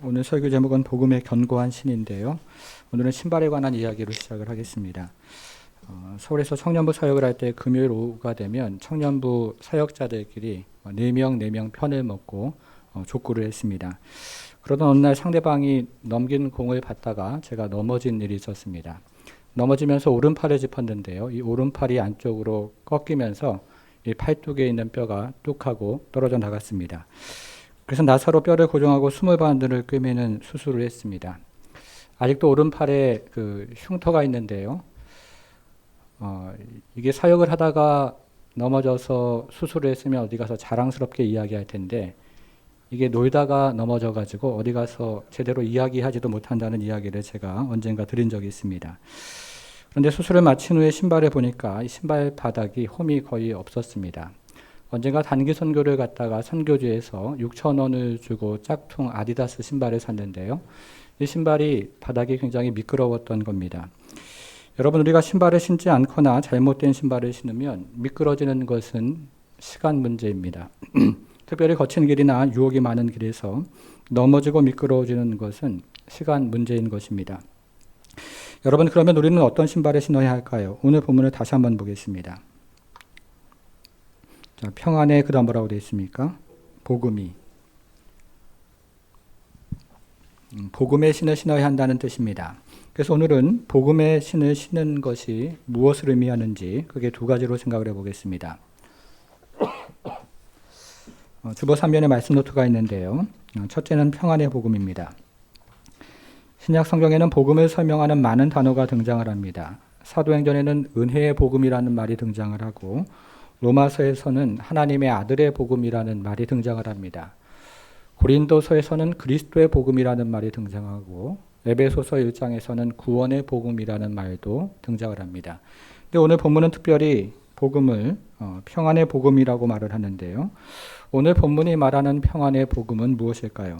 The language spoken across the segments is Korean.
오늘 설교 제목은 복음의 견고한 신인데요. 오늘은 신발에 관한 이야기로 시작을 하겠습니다. 서울에서 청년부 사역을 할 때 금요일 오후가 되면 청년부 사역자들끼리 4명 편을 먹고 족구를 했습니다. 그러던 어느 날 상대방이 넘긴 공을 받다가 제가 넘어진 일이 있었습니다. 넘어지면서 오른팔을 짚었는데요. 이 오른팔이 안쪽으로 꺾이면서 이 팔뚝에 있는 뼈가 뚝 하고 떨어져 나갔습니다. 그래서 나사로 뼈를 고정하고 스물바늘을 꿰매는 수술을 했습니다. 아직도 오른팔에 흉터가 있는데요. 이게 사역을 하다가 넘어져서 수술을 했으면 어디 가서 자랑스럽게 이야기할 텐데 이게 놀다가 넘어져가지고 어디 가서 제대로 이야기하지도 못한다는 이야기를 제가 언젠가 들은 적이 있습니다. 그런데 수술을 마친 후에 신발을 보니까 이 신발 바닥이 홈이 거의 없었습니다. 언젠가 단기 선교를 갔다가 선교지에서 6,000원을 주고 짝퉁 아디다스 신발을 샀는데요. 이 신발이 바닥이 굉장히 미끄러웠던 겁니다. 여러분, 우리가 신발을 신지 않거나 잘못된 신발을 신으면 미끄러지는 것은 시간 문제입니다. 특별히 거친 길이나 유혹이 많은 길에서 넘어지고 미끄러워지는 것은 시간 문제인 것입니다. 여러분, 그러면 우리는 어떤 신발을 신어야 할까요? 오늘 본문을 다시 한번 보겠습니다. 자, 평안에 그다음 뭐라고 되어 있습니까? 복음의 신을 신어야 한다는 뜻입니다. 그래서 오늘은 복음의 신을 신는 것이 무엇을 의미하는지 그게 두 가지로 생각을 해보겠습니다. 주보 3면에 말씀 노트가 있는데요. 첫째는 평안의 복음입니다. 신약 성경에는 복음을 설명하는 많은 단어가 등장을 합니다. 사도행전에는 은혜의 복음이라는 말이 등장을 하고 로마서에서는 하나님의 아들의 복음이라는 말이 등장을 합니다. 고린도서에서는 그리스도의 복음이라는 말이 등장하고 에베소서 1장에서는 구원의 복음이라는 말도 등장을 합니다. 근데 오늘 본문은 특별히 복음을 평안의 복음이라고 말을 하는데요. 오늘 본문이 말하는 평안의 복음은 무엇일까요?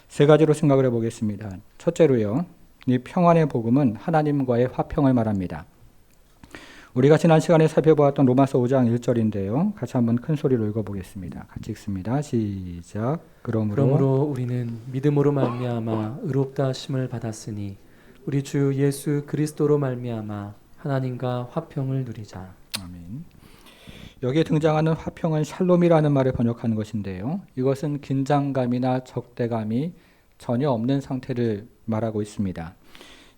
세 가지로 생각을 해보겠습니다. 첫째로요, 이 평안의 복음은 하나님과의 화평을 말합니다. 우리가 지난 시간에 살펴보았던 로마서 5장 1절인데요. 같이 한번 큰 소리로 읽어보겠습니다. 같이 읽습니다. 시작. 그러므로 우리는 믿음으로 말미암아 의롭다 하심을 받았으니 우리 주 예수 그리스도로 말미암아 하나님과 화평을 누리자. 아멘. 여기에 등장하는 화평은 샬롬이라는 말을 번역하는 것인데요. 이것은 긴장감이나 적대감이 전혀 없는 상태를 말하고 있습니다.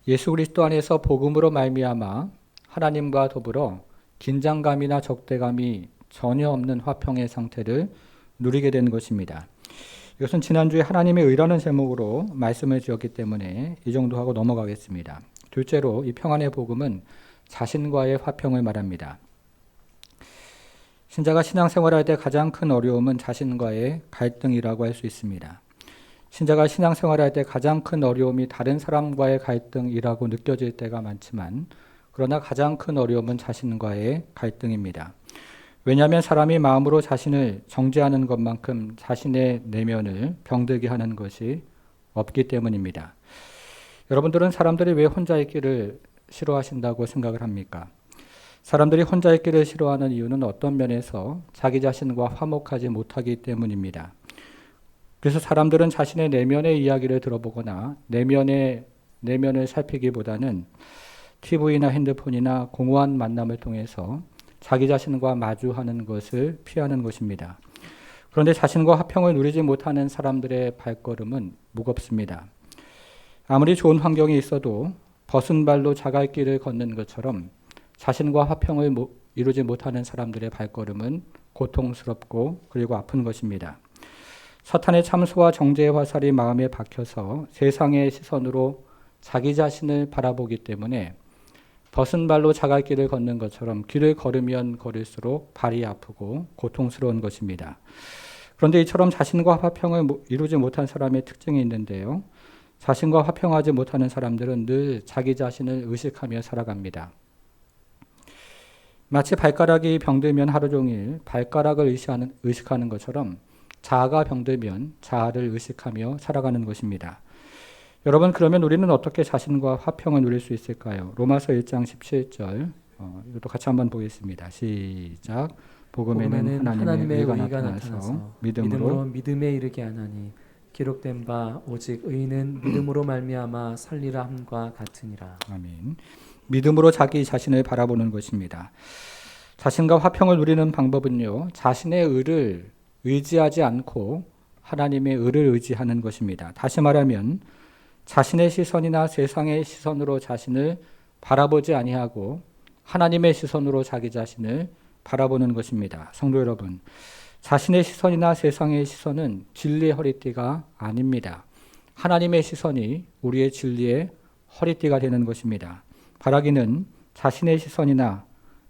예수 그리스도 안에서 복음으로 말미암아 하나님과 더불어 긴장감이나 적대감이 전혀 없는 화평의 상태를 누리게 된 것입니다. 이것은 지난주에 하나님의 의라는 제목으로 말씀을 주었기 때문에 이 정도 하고 넘어가겠습니다. 둘째로 이 평안의 복음은 자신과의 화평을 말합니다. 신자가 신앙생활할 때 가장 큰 어려움은 자신과의 갈등이라고 할 수 있습니다. 신자가 신앙생활할 때 가장 큰 어려움이 다른 사람과의 갈등이라고 느껴질 때가 많지만 그러나 가장 큰 어려움은 자신과의 갈등입니다. 왜냐하면 사람이 마음으로 자신을 정죄하는 것만큼 자신의 내면을 병들게 하는 것이 없기 때문입니다. 여러분들은 사람들이 왜 혼자 있기를 싫어하신다고 생각을 합니까? 사람들이 혼자 있기를 싫어하는 이유는 어떤 면에서 자기 자신과 화목하지 못하기 때문입니다. 그래서 사람들은 자신의 내면의 이야기를 들어보거나 내면을 살피기보다는 TV나 핸드폰이나 공허한 만남을 통해서 자기 자신과 마주하는 것을 피하는 것입니다. 그런데 자신과 화평을 누리지 못하는 사람들의 발걸음은 무겁습니다. 아무리 좋은 환경이 있어도 벗은 발로 자갈길을 걷는 것처럼 자신과 화평을 이루지 못하는 사람들의 발걸음은 고통스럽고 그리고 아픈 것입니다. 사탄의 참소와 정죄의 화살이 마음에 박혀서 세상의 시선으로 자기 자신을 바라보기 때문에 벗은 발로 자갈길을 걷는 것처럼 길을 걸으면 걸을수록 발이 아프고 고통스러운 것입니다. 그런데 이처럼 자신과 화평을 이루지 못한 사람의 특징이 있는데요. 자신과 화평하지 못하는 사람들은 늘 자기 자신을 의식하며 살아갑니다. 마치 발가락이 병들면 하루 종일 발가락을 의식하는 것처럼 자아가 병들면 자아를 의식하며 살아가는 것입니다. 여러분, 그러면 우리는 어떻게 자신과 화평을 누릴 수 있을까요? 로마서 1장 17절 이것도 같이 한번 보겠습니다. 시작. 복음에는 하나님의 의가 나타나서 믿음으로 믿음에 이르게 하나니 기록된 바 오직 의인은 믿음으로 말미암아 살리라 함과 같으니라. 아멘. 믿음으로 자기 자신을 바라보는 것입니다. 자신과 화평을 누리는 방법은요, 자신의 의를 의지하지 않고 하나님의 의를 의지하는 것입니다. 다시 말하면 자신의 시선이나 세상의 시선으로 자신을 바라보지 아니하고 하나님의 시선으로 자기 자신을 바라보는 것입니다. 성도 여러분, 자신의 시선이나 세상의 시선은 진리의 허리띠가 아닙니다. 하나님의 시선이 우리의 진리의 허리띠가 되는 것입니다. 바라기는 자신의 시선이나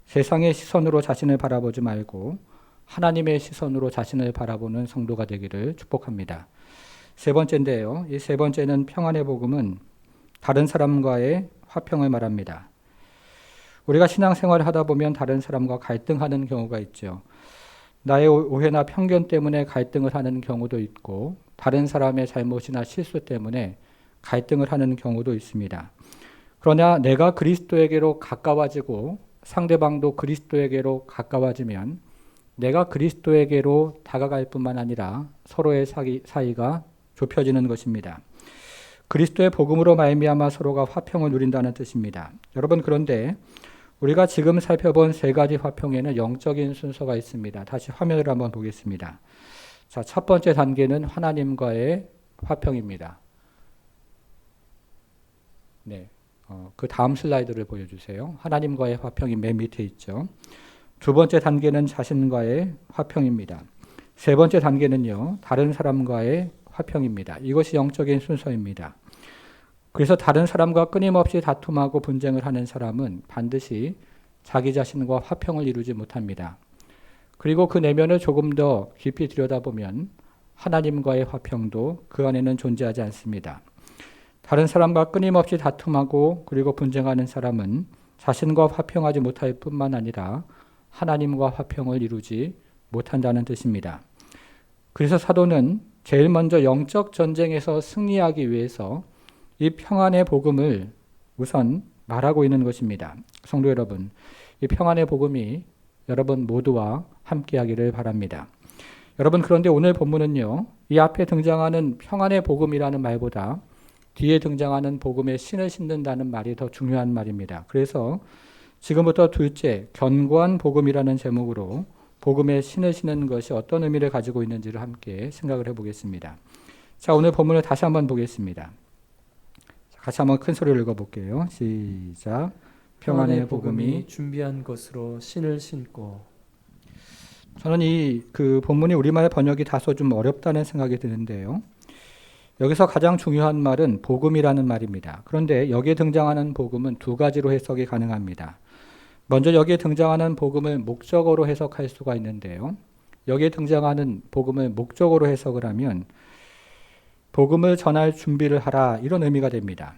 세상의 시선으로 자신을 바라보지 말고 하나님의 시선으로 자신을 바라보는 성도가 되기를 축복합니다. 세 번째인데요. 이 세 번째는 평안의 복음은 다른 사람과의 화평을 말합니다. 우리가 신앙생활을 하다 보면 다른 사람과 갈등하는 경우가 있죠. 나의 오해나 편견 때문에 갈등을 하는 경우도 있고 다른 사람의 잘못이나 실수 때문에 갈등을 하는 경우도 있습니다. 그러나 내가 그리스도에게로 가까워지고 상대방도 그리스도에게로 가까워지면 내가 그리스도에게로 다가갈 뿐만 아니라 서로의 사이가 좁혀지는 것입니다. 그리스도의 복음으로 말미암아 서로가 화평을 누린다는 뜻입니다. 여러분, 그런데 우리가 지금 살펴본 세 가지 화평에는 영적인 순서가 있습니다. 다시 화면을 한번 보겠습니다. 자, 첫 번째 단계는 하나님과의 화평입니다. 네, 그 다음 슬라이드를 보여주세요. 하나님과의 화평이 맨 밑에 있죠. 두 번째 단계는 자신과의 화평입니다. 세 번째 단계는요, 다른 사람과의 화평입니다. 이것이 영적인 순서입니다. 그래서 다른 사람과 끊임없이 다툼하고 분쟁을 하는 사람은 반드시 자기 자신과 화평을 이루지 못합니다. 그리고 그 내면을 조금 더 깊이 들여다보면 하나님과의 화평도 그 안에는 존재하지 않습니다. 다른 사람과 끊임없이 다툼하고 그리고 분쟁하는 사람은 자신과 화평하지 못할 뿐만 아니라 하나님과 화평을 이루지 못한다는 뜻입니다. 그래서 사도는 제일 먼저 영적 전쟁에서 승리하기 위해서 이 평안의 복음을 우선 말하고 있는 것입니다. 성도 여러분, 이 평안의 복음이 여러분 모두와 함께하기를 바랍니다. 여러분, 그런데 오늘 본문은요, 이 앞에 등장하는 평안의 복음이라는 말보다 뒤에 등장하는 복음의 신을 신는다는 말이 더 중요한 말입니다. 그래서 지금부터 둘째, 견고한 복음이라는 제목으로 복음의 신을 신는 것이 어떤 의미를 가지고 있는지를 함께 생각을 해보겠습니다. 자, 오늘 본문을 다시 한번 보겠습니다. 같이 한번 큰 소리로 읽어볼게요. 시작. 평안의 복음이 준비한 것으로 신을 신고. 저는 그 본문이 우리말 번역이 다소 좀 어렵다는 생각이 드는데요. 여기서 가장 중요한 말은 복음이라는 말입니다. 그런데 여기에 등장하는 복음은 두 가지로 해석이 가능합니다. 먼저 여기에 등장하는 복음을 목적어로 해석할 수가 있는데요. 여기에 등장하는 복음을 목적어로 해석을 하면 복음을 전할 준비를 하라, 이런 의미가 됩니다.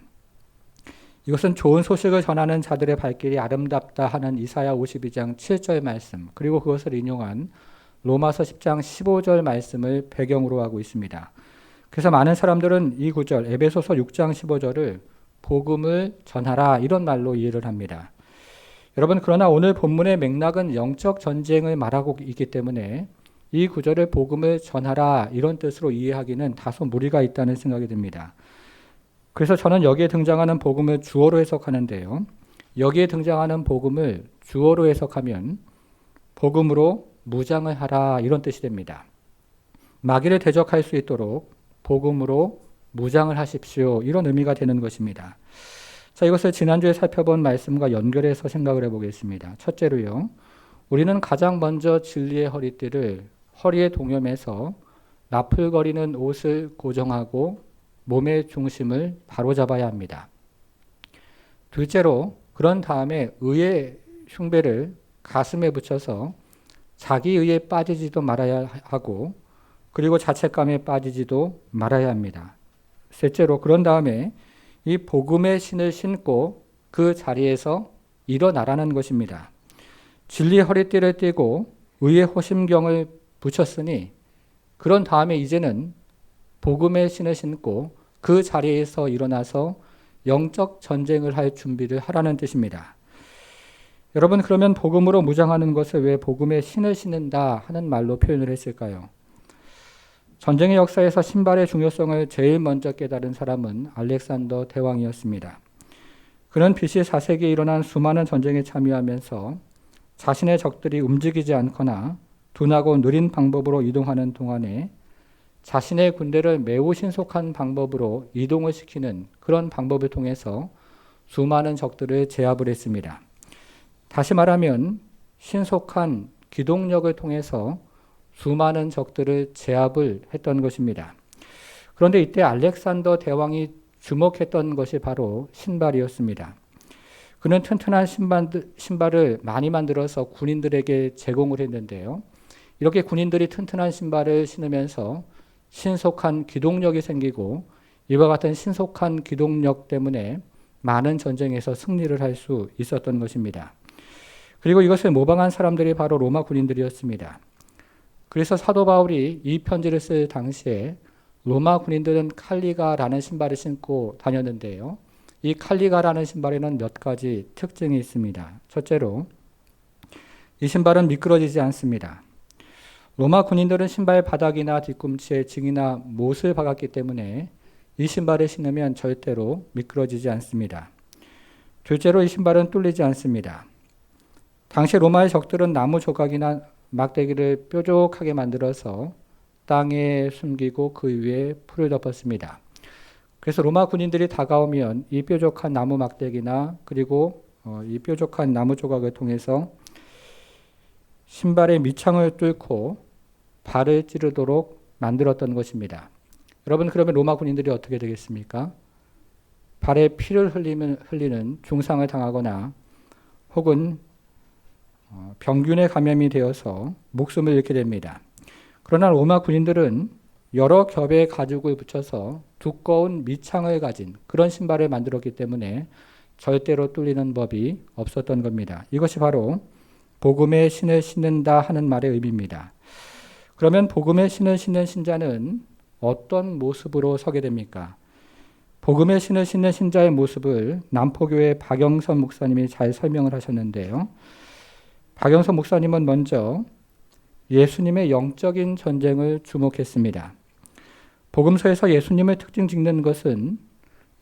이것은 좋은 소식을 전하는 자들의 발길이 아름답다 하는 이사야 52장 7절 말씀, 그리고 그것을 인용한 로마서 10장 15절 말씀을 배경으로 하고 있습니다. 그래서 많은 사람들은 이 구절 에베소서 6장 15절을 복음을 전하라, 이런 말로 이해를 합니다. 여러분, 그러나 오늘 본문의 맥락은 영적 전쟁을 말하고 있기 때문에 이 구절을 복음을 전하라, 이런 뜻으로 이해하기는 다소 무리가 있다는 생각이 듭니다. 그래서 저는 여기에 등장하는 복음을 주어로 해석하는데요. 여기에 등장하는 복음을 주어로 해석하면 복음으로 무장을 하라, 이런 뜻이 됩니다. 마귀를 대적할 수 있도록 복음으로 무장을 하십시오, 이런 의미가 되는 것입니다. 자, 이것을 지난주에 살펴본 말씀과 연결해서 생각을 해보겠습니다. 첫째로요, 우리는 가장 먼저 진리의 허리띠를 허리에 동여매서 나풀거리는 옷을 고정하고 몸의 중심을 바로잡아야 합니다. 둘째로, 그런 다음에 의의 흉배를 가슴에 붙여서 자기 의에 빠지지도 말아야 하고 그리고 자책감에 빠지지도 말아야 합니다. 셋째로, 그런 다음에 이 복음의 신을 신고 그 자리에서 일어나라는 것입니다. 진리의 허리띠를 띠고 의의 호심경을 붙였으니 그런 다음에 이제는 복음의 신을 신고 그 자리에서 일어나서 영적 전쟁을 할 준비를 하라는 뜻입니다. 여러분, 그러면 복음으로 무장하는 것을 왜 복음의 신을 신는다 하는 말로 표현을 했을까요? 전쟁의 역사에서 신발의 중요성을 제일 먼저 깨달은 사람은 알렉산더 대왕이었습니다. 그는 BC 4세기에 일어난 수많은 전쟁에 참여하면서 자신의 적들이 움직이지 않거나 둔하고 느린 방법으로 이동하는 동안에 자신의 군대를 매우 신속한 방법으로 이동을 시키는 그런 방법을 통해서 수많은 적들을 제압을 했습니다. 다시 말하면 신속한 기동력을 통해서 수많은 적들을 제압을 했던 것입니다. 그런데 이때 알렉산더 대왕이 주목했던 것이 바로 신발이었습니다. 그는 튼튼한 신발을 많이 만들어서 군인들에게 제공을 했는데요. 이렇게 군인들이 튼튼한 신발을 신으면서 신속한 기동력이 생기고 이와 같은 신속한 기동력 때문에 많은 전쟁에서 승리를 할 수 있었던 것입니다. 그리고 이것을 모방한 사람들이 바로 로마 군인들이었습니다. 그래서 사도 바울이 이 편지를 쓸 당시에 로마 군인들은 칼리가라는 신발을 신고 다녔는데요. 이 칼리가라는 신발에는 몇 가지 특징이 있습니다. 첫째로 이 신발은 미끄러지지 않습니다. 로마 군인들은 신발 바닥이나 뒤꿈치에 징이나 못을 박았기 때문에 이 신발을 신으면 절대로 미끄러지지 않습니다. 둘째로 이 신발은 뚫리지 않습니다. 당시 로마의 적들은 나무 조각이나 막대기를 뾰족하게 만들어서 땅에 숨기고 그 위에 풀을 덮었습니다. 그래서 로마 군인들이 다가오면 이 뾰족한 나무 막대기나 그리고 이 뾰족한 나무 조각을 통해서 신발의 밑창을 뚫고 발을 찌르도록 만들었던 것입니다. 여러분, 그러면 로마 군인들이 어떻게 되겠습니까? 발에 피를 흘리는 중상을 당하거나 혹은 병균에 감염이 되어서 목숨을 잃게 됩니다. 그러나 로마 군인들은 여러 겹의 가죽을 붙여서 두꺼운 밑창을 가진 그런 신발을 만들었기 때문에 절대로 뚫리는 법이 없었던 겁니다. 이것이 바로 복음의 신을 신는다 하는 말의 의미입니다. 그러면 복음의 신을 신는 신자는 어떤 모습으로 서게 됩니까? 복음의 신을 신는 신자의 모습을 남포교회 박영선 목사님이 잘 설명을 하셨는데요. 박영선 목사님은 먼저 예수님의 영적인 전쟁을 주목했습니다. 복음서에서 예수님을 특징 짓는 것은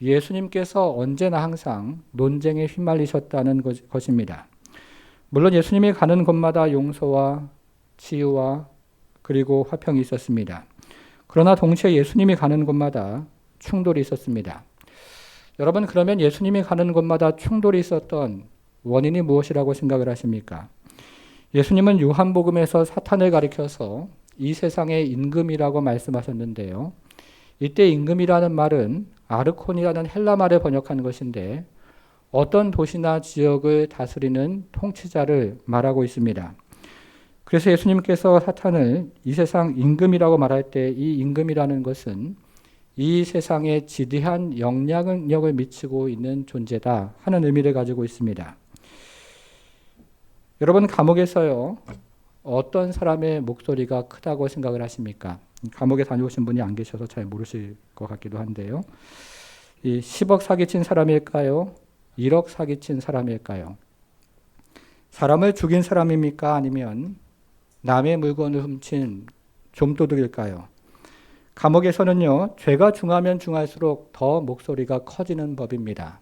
예수님께서 언제나 항상 논쟁에 휘말리셨다는 것입니다. 물론 예수님이 가는 곳마다 용서와 치유와 그리고 화평이 있었습니다. 그러나 동시에 예수님이 가는 곳마다 충돌이 있었습니다. 여러분, 그러면 예수님이 가는 곳마다 충돌이 있었던 원인이 무엇이라고 생각을 하십니까? 예수님은 요한복음에서 사탄을 가리켜서 이 세상의 임금이라고 말씀하셨는데요. 이때 임금이라는 말은 아르콘이라는 헬라 말을 번역한 것인데 어떤 도시나 지역을 다스리는 통치자를 말하고 있습니다. 그래서 예수님께서 사탄을 이 세상 임금이라고 말할 때 이 임금이라는 것은 이 세상에 지대한 영향력을 미치고 있는 존재다 하는 의미를 가지고 있습니다. 여러분, 감옥에서요, 어떤 사람의 목소리가 크다고 생각을 하십니까? 감옥에 다녀오신 분이 안 계셔서 잘 모르실 것 같기도 한데요. 이 10억 사기친 사람일까요? 1억 사기친 사람일까요? 사람을 죽인 사람입니까? 아니면 남의 물건을 훔친 좀도둑일까요? 감옥에서는요, 죄가 중하면 중할수록 더 목소리가 커지는 법입니다.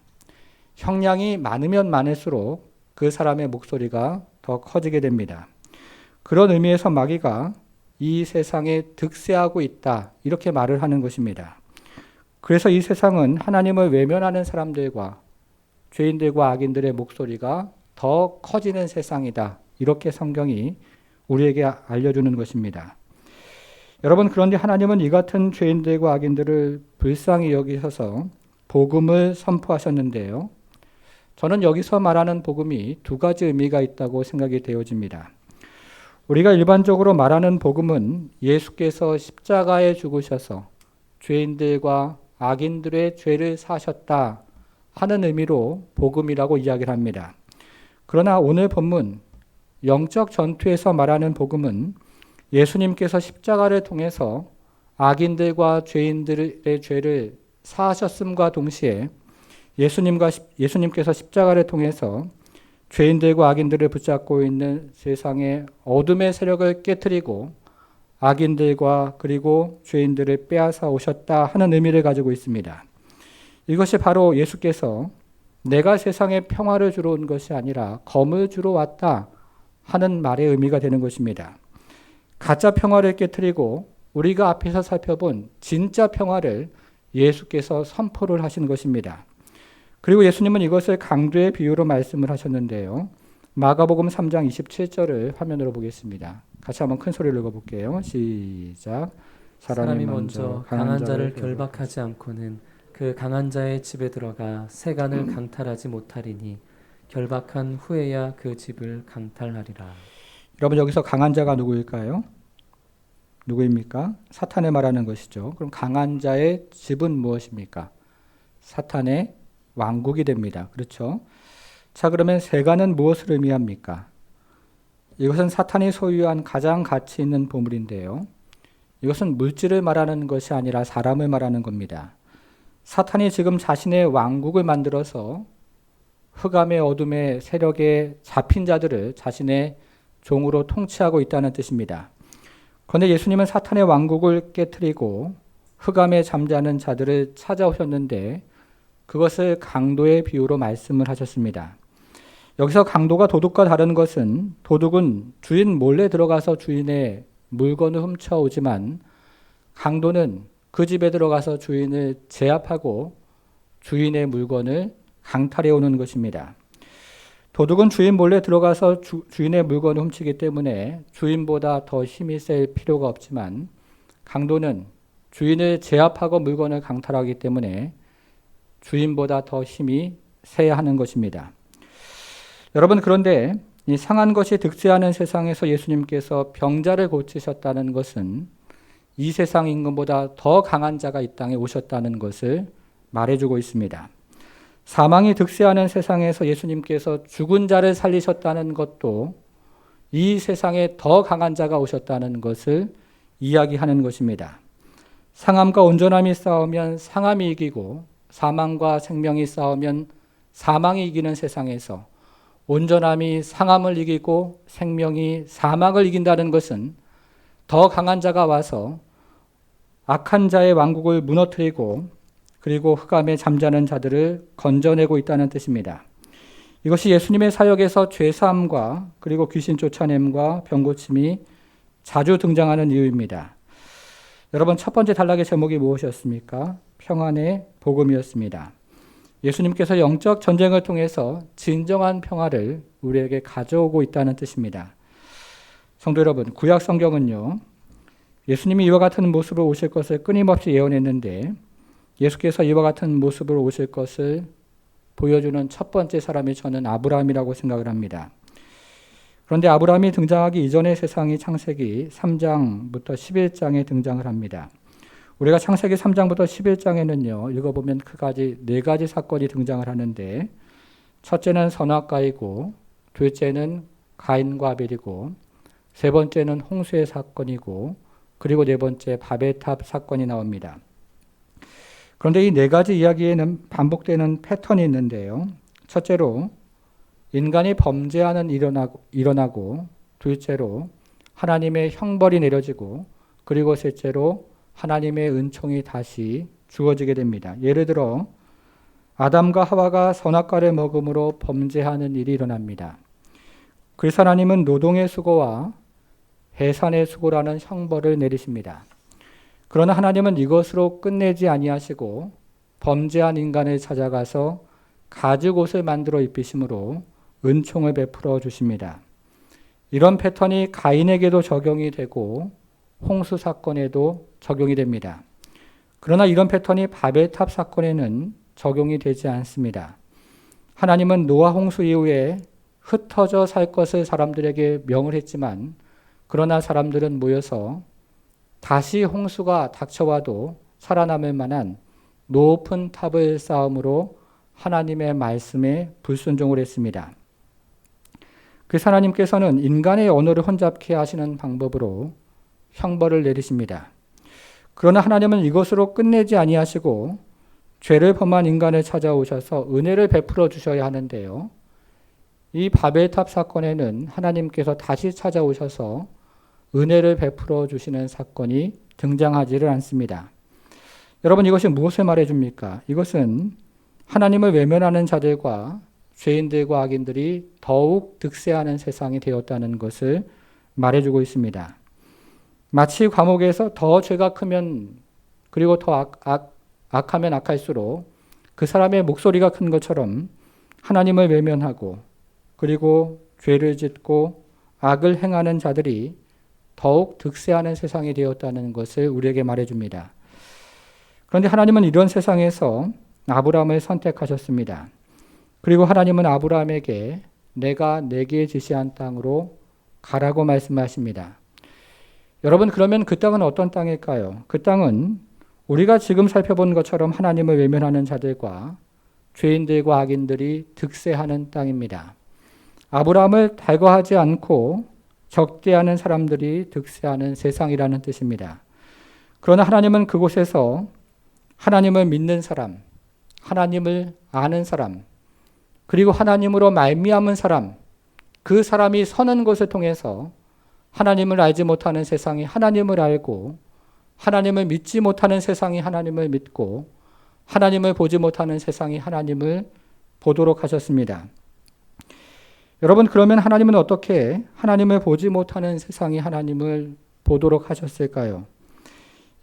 형량이 많으면 많을수록 그 사람의 목소리가 더 커지게 됩니다. 그런 의미에서 마귀가 이 세상에 득세하고 있다, 이렇게 말을 하는 것입니다. 그래서 이 세상은 하나님을 외면하는 사람들과 죄인들과 악인들의 목소리가 더 커지는 세상이다, 이렇게 성경이 우리에게 알려주는 것입니다. 여러분, 그런데 하나님은 이 같은 죄인들과 악인들을 불쌍히 여기셔서 복음을 선포하셨는데요. 저는 여기서 말하는 복음이 두 가지 의미가 있다고 생각이 되어집니다. 우리가 일반적으로 말하는 복음은 예수께서 십자가에 죽으셔서 죄인들과 악인들의 죄를 사셨다 하는 의미로 복음이라고 이야기를 합니다. 그러나 오늘 본문 영적 전투에서 말하는 복음은 예수님께서 십자가를 통해서 악인들과 죄인들의 죄를 사하셨음과 동시에 예수님께서 십자가를 통해서 죄인들과 악인들을 붙잡고 있는 세상의 어둠의 세력을 깨트리고 악인들과 그리고 죄인들을 빼앗아 오셨다 하는 의미를 가지고 있습니다. 이것이 바로 예수께서 내가 세상에 평화를 주러 온 것이 아니라 검을 주러 왔다 하는 말의 의미가 되는 것입니다. 가짜 평화를 깨뜨리고 우리가 앞에서 살펴본 진짜 평화를 예수께서 선포를 하신 것입니다. 그리고 예수님은 이것을 강도의 비유로 말씀을 하셨는데요. 마가복음 3장 27절을 화면으로 보겠습니다. 같이 한번 큰 소리로 읽어볼게요. 시작. 사람이 먼저 강한 자를 결박하지 않고는 그 강한 자의 집에 들어가 세간을 강탈하지 못하리니 결박한 후에야 그 집을 강탈하리라. 여러분 여기서 강한 자가 누구일까요? 누구입니까? 사탄을 말하는 것이죠. 그럼 강한 자의 집은 무엇입니까? 사탄의 왕국이 됩니다. 그렇죠? 자, 그러면 세간은 무엇을 의미합니까? 이것은 사탄이 소유한 가장 가치 있는 보물인데요. 이것은 물질을 말하는 것이 아니라 사람을 말하는 겁니다. 사탄이 지금 자신의 왕국을 만들어서 흑암의 어둠의 세력에 잡힌 자들을 자신의 종으로 통치하고 있다는 뜻입니다. 그런데 예수님은 사탄의 왕국을 깨뜨리고 흑암에 잠자는 자들을 찾아오셨는데 그것을 강도의 비유로 말씀을 하셨습니다. 여기서 강도가 도둑과 다른 것은 도둑은 주인 몰래 들어가서 주인의 물건을 훔쳐오지만 강도는 그 집에 들어가서 주인을 제압하고 주인의 물건을 강탈해 오는 것입니다. 도둑은 주인 몰래 들어가서 주인의 물건을 훔치기 때문에 주인보다 더 힘이 셀 필요가 없지만 강도는 주인을 제압하고 물건을 강탈하기 때문에 주인보다 더 힘이 세야 하는 것입니다. 여러분, 그런데 이 상한 것이 득세하는 세상에서 예수님께서 병자를 고치셨다는 것은 이 세상 임금보다 더 강한 자가 이 땅에 오셨다는 것을 말해주고 있습니다. 사망이 득세하는 세상에서 예수님께서 죽은 자를 살리셨다는 것도 이 세상에 더 강한 자가 오셨다는 것을 이야기하는 것입니다. 상함과 온전함이 싸우면 상함이 이기고 사망과 생명이 싸우면 사망이 이기는 세상에서 온전함이 상함을 이기고 생명이 사망을 이긴다는 것은 더 강한 자가 와서 악한 자의 왕국을 무너뜨리고 그리고 흑암에 잠자는 자들을 건져내고 있다는 뜻입니다. 이것이 예수님의 사역에서 죄사함과 그리고 귀신 쫓아냄과 병고침이 자주 등장하는 이유입니다. 여러분, 첫 번째 단락의 제목이 무엇이었습니까? 평안의 복음이었습니다. 예수님께서 영적 전쟁을 통해서 진정한 평화를 우리에게 가져오고 있다는 뜻입니다. 성도 여러분, 구약 성경은요, 예수님이 이와 같은 모습으로 오실 것을 끊임없이 예언했는데 예수께서 이와 같은 모습으로 오실 것을 보여주는 첫 번째 사람이 저는 아브라함이라고 생각을 합니다. 그런데 아브라함이 등장하기 이전의 세상이 창세기 3장부터 11장에 등장을 합니다. 우리가 창세기 3장부터 11장에는요, 읽어보면 크가지 4가지 사건이 등장을 하는데 첫째는 선악과이고 둘째는 가인과 아벨이고 세 번째는 홍수의 사건이고 그리고 네 번째 바벨탑 사건이 나옵니다. 그런데 이 4가지 이야기에는 반복되는 패턴이 있는데요. 첫째로 인간이 범죄하는 일어나고 둘째로 하나님의 형벌이 내려지고 그리고 셋째로 하나님의 은총이 다시 주어지게 됩니다. 예를 들어 아담과 하와가 선악과를 먹음으로 범죄하는 일이 일어납니다. 그래서 하나님은 노동의 수고와 해산의 수고라는 형벌을 내리십니다. 그러나 하나님은 이것으로 끝내지 아니하시고 범죄한 인간을 찾아가서 가죽옷을 만들어 입히심으로 은총을 베풀어 주십니다. 이런 패턴이 가인에게도 적용이 되고 홍수 사건에도 적용이 됩니다. 그러나 이런 패턴이 바벨탑 사건에는 적용이 되지 않습니다. 하나님은 노아 홍수 이후에 흩어져 살 것을 사람들에게 명을 했지만 그러나 사람들은 모여서 다시 홍수가 닥쳐와도 살아남을 만한 높은 탑을 쌓음으로 하나님의 말씀에 불순종을 했습니다. 그래서 하나님께서는 인간의 언어를 혼잡케 하시는 방법으로 형벌을 내리십니다. 그러나 하나님은 이것으로 끝내지 아니하시고 죄를 범한 인간을 찾아오셔서 은혜를 베풀어 주셔야 하는데요. 이 바벨탑 사건에는 하나님께서 다시 찾아오셔서 은혜를 베풀어 주시는 사건이 등장하지를 않습니다. 여러분, 이것이 무엇을 말해줍니까? 이것은 하나님을 외면하는 자들과 죄인들과 악인들이 더욱 득세하는 세상이 되었다는 것을 말해주고 있습니다. 마치 감옥에서 더 죄가 크면, 그리고 더 악하면 악할수록 그 사람의 목소리가 큰 것처럼 하나님을 외면하고 그리고 죄를 짓고 악을 행하는 자들이 더욱 득세하는 세상이 되었다는 것을 우리에게 말해줍니다. 그런데 하나님은 이런 세상에서 아브라함을 선택하셨습니다. 그리고 하나님은 아브라함에게 내가 내게 지시한 땅으로 가라고 말씀하십니다. 여러분, 그러면 그 땅은 어떤 땅일까요? 그 땅은 우리가 지금 살펴본 것처럼 하나님을 외면하는 자들과 죄인들과 악인들이 득세하는 땅입니다. 아브라함을 달거하지 않고 적대하는 사람들이 득세하는 세상이라는 뜻입니다. 그러나 하나님은 그곳에서 하나님을 믿는 사람, 하나님을 아는 사람, 그리고 하나님으로 말미암은 사람, 그 사람이 서는 것을 통해서 하나님을 알지 못하는 세상이 하나님을 알고, 하나님을 믿지 못하는 세상이 하나님을 믿고, 하나님을 보지 못하는 세상이 하나님을 보도록 하셨습니다. 여러분, 그러면 하나님은 어떻게 하나님을 보지 못하는 세상이 하나님을 보도록 하셨을까요?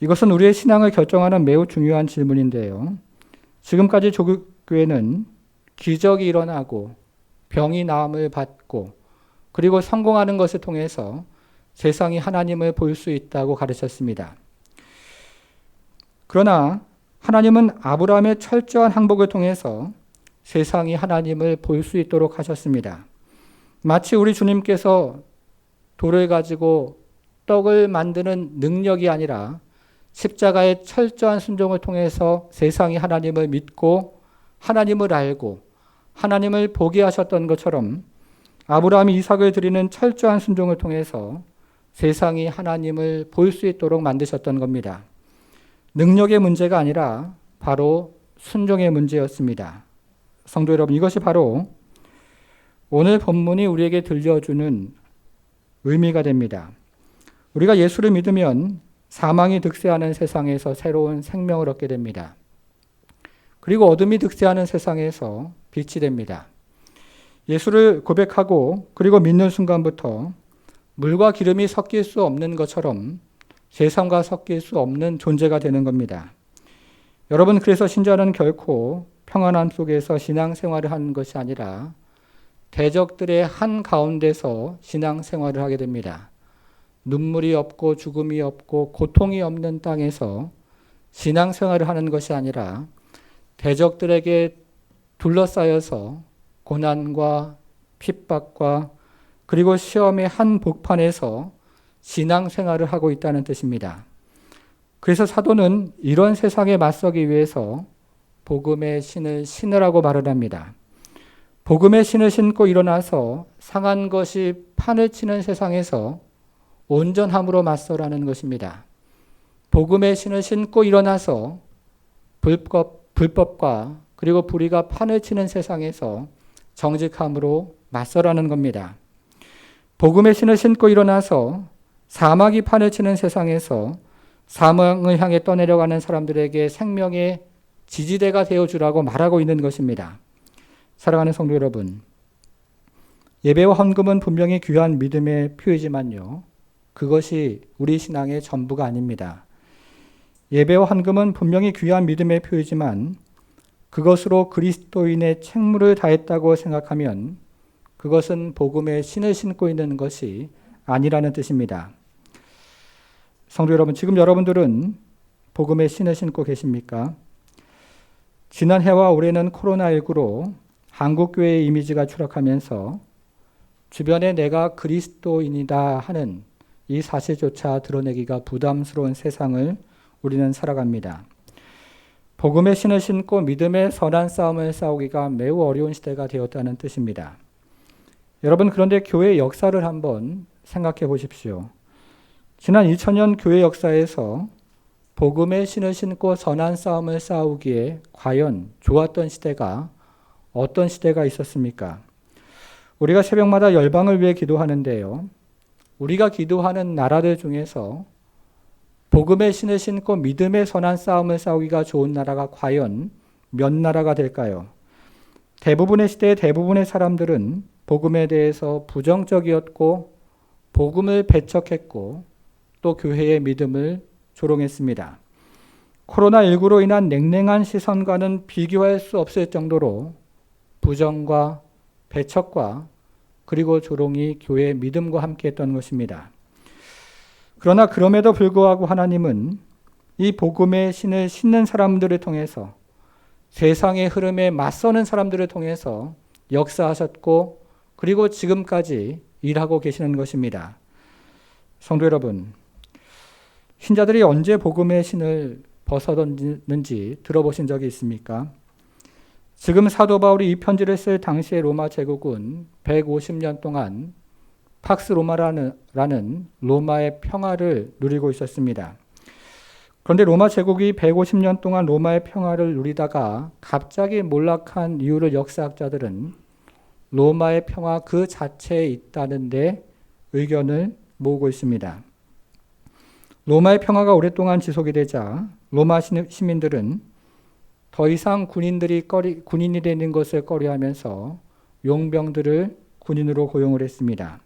이것은 우리의 신앙을 결정하는 매우 중요한 질문인데요. 지금까지 조국교회는 기적이 일어나고 병이 나음을 받고 그리고 성공하는 것을 통해서 세상이 하나님을 볼 수 있다고 가르쳤습니다. 그러나 하나님은 아브라함의 철저한 항복을 통해서 세상이 하나님을 볼 수 있도록 하셨습니다. 마치 우리 주님께서 돌을 가지고 떡을 만드는 능력이 아니라 십자가의 철저한 순종을 통해서 세상이 하나님을 믿고 하나님을 알고 하나님을 보게 하셨던 것처럼 아브라함이 이삭을 드리는 철저한 순종을 통해서 세상이 하나님을 볼 수 있도록 만드셨던 겁니다. 능력의 문제가 아니라 바로 순종의 문제였습니다. 성도 여러분, 이것이 바로 오늘 본문이 우리에게 들려주는 의미가 됩니다. 우리가 예수를 믿으면 사망이 득세하는 세상에서 새로운 생명을 얻게 됩니다. 그리고 어둠이 득세하는 세상에서 빛이 됩니다. 예수를 고백하고 그리고 믿는 순간부터 물과 기름이 섞일 수 없는 것처럼 세상과 섞일 수 없는 존재가 되는 겁니다. 여러분, 그래서 신자는 결코 평안함 속에서 신앙생활을 하는 것이 아니라 대적들의 한가운데서 신앙생활을 하게 됩니다. 눈물이 없고 죽음이 없고 고통이 없는 땅에서 신앙생활을 하는 것이 아니라 대적들에게 둘러싸여서 고난과 핍박과 그리고 시험의 한복판에서 신앙생활을 하고 있다는 뜻입니다. 그래서 사도는 이런 세상에 맞서기 위해서 복음의 신을 신으라고 말을 합니다. 복음의 신을 신고 일어나서 상한 것이 판을 치는 세상에서 온전함으로 맞서라는 것입니다. 복음의 신을 신고 일어나서 불법과 그리고 불의가 판을 치는 세상에서 정직함으로 맞서라는 겁니다. 복음의 신을 신고 일어나서 사막이 판을 치는 세상에서 사망을 향해 떠내려가는 사람들에게 생명의 지지대가 되어주라고 말하고 있는 것입니다. 사랑하는 성도 여러분, 예배와 헌금은 분명히 귀한 믿음의 표이지만요, 그것이 우리 신앙의 전부가 아닙니다. 예배와 헌금은 분명히 귀한 믿음의 표이지만 그것으로 그리스도인의 책무를 다했다고 생각하면 그것은 복음의 신을 신고 있는 것이 아니라는 뜻입니다. 성도 여러분, 지금 여러분들은 복음의 신을 신고 계십니까? 지난해와 올해는 코로나19로 한국교회의 이미지가 추락하면서 주변에 내가 그리스도인이다 하는 이 사실조차 드러내기가 부담스러운 세상을 우리는 살아갑니다. 복음의 신을 신고 믿음의 선한 싸움을 싸우기가 매우 어려운 시대가 되었다는 뜻입니다. 여러분, 그런데 교회의 역사를 한번 생각해 보십시오. 지난 2000년 교회 역사에서 복음의 신을 신고 선한 싸움을 싸우기에 과연 좋았던 시대가 어떤 시대가 있었습니까? 우리가 새벽마다 열방을 위해 기도하는데요. 우리가 기도하는 나라들 중에서 복음의 신을 신고 믿음의 선한 싸움을 싸우기가 좋은 나라가 과연 몇 나라가 될까요? 대부분의 시대의 대부분의 사람들은 복음에 대해서 부정적이었고 복음을 배척했고 또 교회의 믿음을 조롱했습니다. 코로나19로 인한 냉랭한 시선과는 비교할 수 없을 정도로 부정과 배척과 그리고 조롱이 교회의 믿음과 함께 했던 것입니다. 그러나 그럼에도 불구하고 하나님은 이 복음의 신을 신는 사람들을 통해서 세상의 흐름에 맞서는 사람들을 통해서 역사하셨고 그리고 지금까지 일하고 계시는 것입니다. 성도 여러분, 신자들이 언제 복음의 신을 벗어던지는지 들어보신 적이 있습니까? 지금 사도 바울이 이 편지를 쓸 당시의 로마 제국은 150년 동안 팍스 로마라는 로마의 평화를 누리고 있었습니다. 그런데 로마 제국이 150년 동안 로마의 평화를 누리다가 갑자기 몰락한 이유를 역사학자들은 로마의 평화 그 자체에 있다는데 의견을 모으고 있습니다. 로마의 평화가 오랫동안 지속이 되자 로마 시민들은 더 이상 군인이 되는 것을 꺼려하면서 용병들을 군인으로 고용을 했습니다.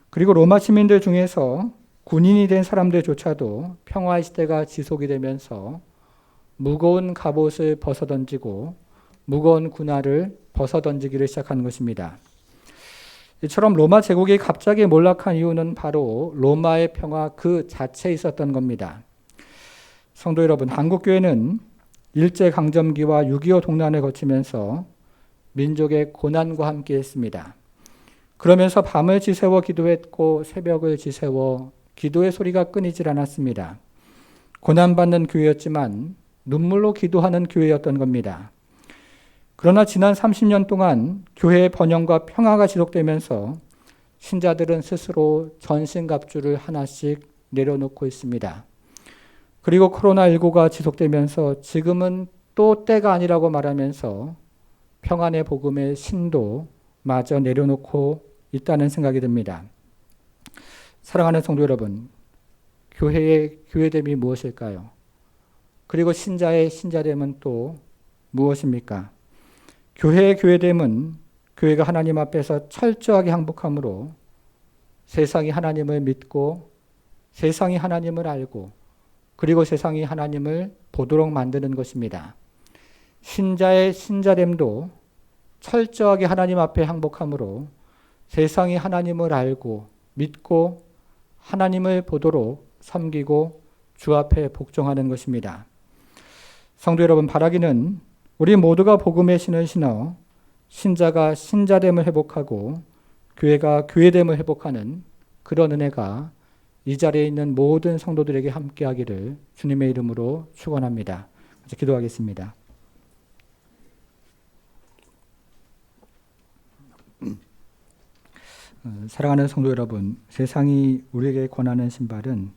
그리고 로마 시민들 중에서 군인이 된 사람들조차도 평화의 시대가 지속이 되면서 무거운 갑옷을 벗어던지고 무거운 군화를 벗어던지기를 시작한 것입니다. 이처럼 로마 제국이 갑자기 몰락한 이유는 바로 로마의 평화 그 자체에 있었던 겁니다. 성도 여러분, 한국교회는 일제강점기와 6.25 동란을 거치면서 민족의 고난과 함께 했습니다. 그러면서 밤을 지새워 기도했고 새벽을 지새워 기도의 소리가 끊이질 않았습니다. 고난받는 교회였지만 눈물로 기도하는 교회였던 겁니다. 그러나 지난 30년 동안 교회의 번영과 평화가 지속되면서 신자들은 스스로 전신갑주를 하나씩 내려놓고 있습니다. 그리고 코로나19가 지속되면서 지금은 또 때가 아니라고 말하면서 평안의 복음의 신도 마저 내려놓고 있다는 생각이 듭니다. 사랑하는 성도 여러분, 교회의 교회됨이 무엇일까요? 그리고 신자의 신자됨은 또 무엇입니까? 교회의 교회됨은 교회가 하나님 앞에서 철저하게 항복함으로 세상이 하나님을 믿고 세상이 하나님을 알고 그리고 세상이 하나님을 보도록 만드는 것입니다. 신자의 신자됨도 철저하게 하나님 앞에 항복함으로 세상이 하나님을 알고 믿고 하나님을 보도록 섬기고 주 앞에 복종하는 것입니다. 성도 여러분, 바라기는 우리 모두가 복음의 신을 신어 신자가 신자됨을 회복하고 교회가 교회됨을 회복하는 그런 은혜가 이 자리에 있는 모든 성도들에게 함께하기를 주님의 이름으로 축원합니다. 같이 기도하겠습니다. 사랑하는 성도 여러분, 세상이 우리에게 권하는 신발은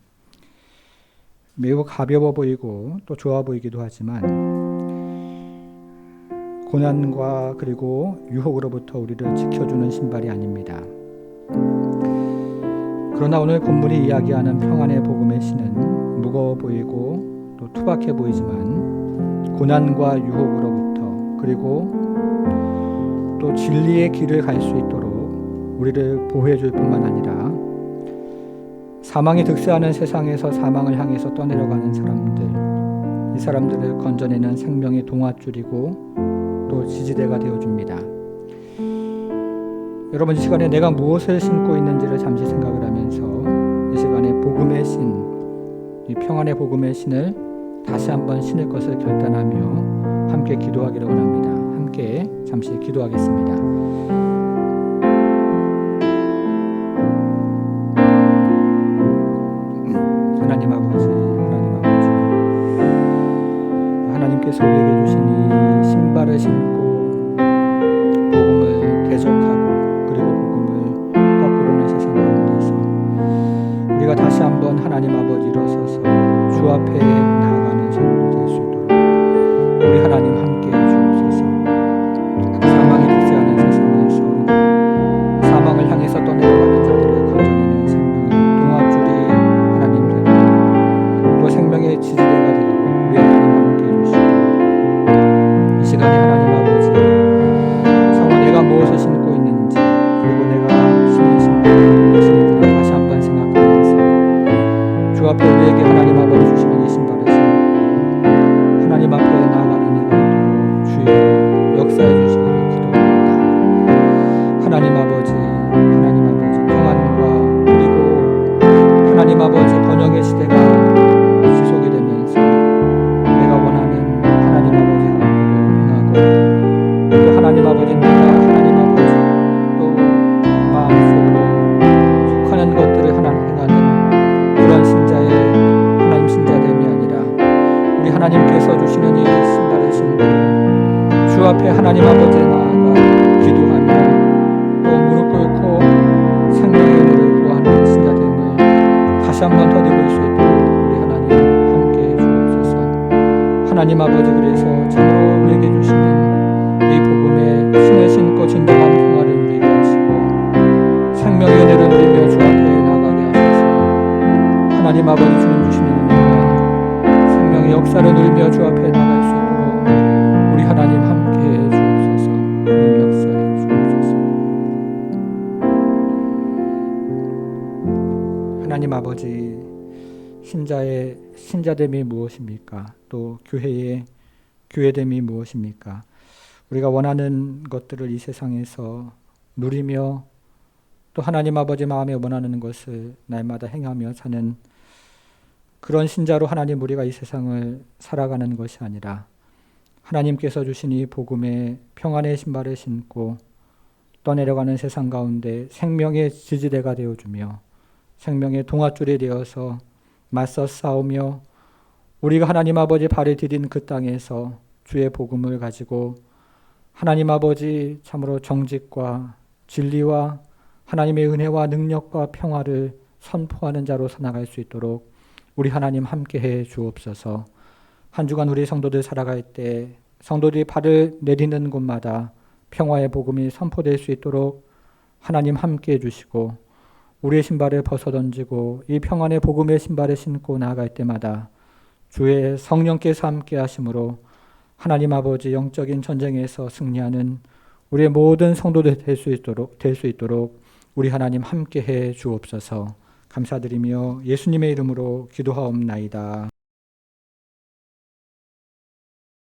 매우 가벼워 보이고 또 좋아 보이기도 하지만 고난과 그리고 유혹으로부터 우리를 지켜주는 신발이 아닙니다. 그러나 오늘 본문이 이야기하는 평안의 복음의 신은 무거워 보이고 또 투박해 보이지만 고난과 유혹으로부터 그리고 또 진리의 길을 갈 수 있도록 우리를 보호해 줄 뿐만 아니라 사망이 득세하는 세상에서 사망을 향해서 떠내려가는 사람들, 이 사람들을 건져내는 생명의 동아줄이고 또 지지대가 되어줍니다. 여러분, 이 시간에 내가 무엇을 신고 있는지를 잠시 생각을 하면서 이 시간에 복음의 신, 이 평안의 복음의 신을 다시 한번 신을 것을 결단하며 함께 기도하기를 원합니다. 함께 잠시 기도하겠습니다. 하나님 아버지, 하나님께서 우리에게 주신 이 신발을 신고 복음을 대적하고 그리고 복음을 거꾸로는 세상 가운데서 우리가 다시 한번 하나님 아버지 일어서서 주 앞에 나아가는 성도들 될 수 있도록 우리 하나님 함께해 주옵소서. 사망이 득세하는 세상에서 사망을 향해서 떠내려가는 자들을 건져내는 생명 시간에 하나님 아버지 정말 내가 무엇을 신고 있는지 그리고 내가 신은 신발을 무엇인지를 다시 한번 생각하면서 주 앞에 우리에게 하나님 아버지 주시는 이 신발을 신고 하나님 앞에 나아가는 내가 있도록 주여 역사해 주시기를 기도합니다. 하나님 아버지 평안과 그리고 하나님 아버지 번영의 시대가 지속이 되면서 내가 원하는 하나님 아버지 가운데를 행하고 또 하나님 아버지 내가 하나님 아버지 또 마음속으로 속하는 것들을 하나님 행하는 그런 신자의 하나님 신자됨이 아니라 우리 하나님께서 주시는 이 신발을 신고 주 앞에 하나님 아버지에 나아가 기도하며 또 무릎 꿇고 생명의 은혜를 구하는 신자됨을 다시 한번 더디볼 수 있도록 우리 하나님 함께해 주옵소서. 하나님 아버지 그래서 참으로 우리에게 주시는 이 복음의 신을 신고 진정한 평화를 누리게 하시고 생명의 은혜를 누리며 주 앞에 나가게 하셔서 하나님 아버지 주님 주시는 은혜와 생명의 역사를 누리며 주 앞에 나갈 수 있도록 우리 하나님 함께해 주옵소서. 주님 역사해 주옵소서. 하나님 아버지 신자의 신자됨이 무엇입니까? 또 교회의 교회됨이 무엇입니까? 우리가 원하는 것들을 이 세상에서 누리며 또 하나님 아버지 마음에 원하는 것을 날마다 행하며 사는 그런 신자로 하나님 우리가 이 세상을 살아가는 것이 아니라 하나님께서 주신 이 복음의 평안의 신발을 신고 떠내려가는 세상 가운데 생명의 지지대가 되어주며 생명의 동아줄이 되어서 맞서 싸우며 우리가 하나님 아버지 발을 디딘 그 땅에서 주의 복음을 가지고 하나님 아버지 참으로 정직과 진리와 하나님의 은혜와 능력과 평화를 선포하는 자로 살아갈 수 있도록 우리 하나님 함께해 주옵소서. 한 주간 우리 성도들 살아갈 때 성도들이 발을 내디는 곳마다 평화의 복음이 선포될 수 있도록 하나님 함께해 주시고 우리의 신발을 벗어던지고 이 평안의 복음의 신발을 신고 나아갈 때마다 주의 성령께서 함께 하심으로 하나님 아버지 영적인 전쟁에서 승리하는 우리의 모든 성도들 될 수 있도록 우리 하나님 함께해 주옵소서. 감사드리며 예수님의 이름으로 기도하옵나이다.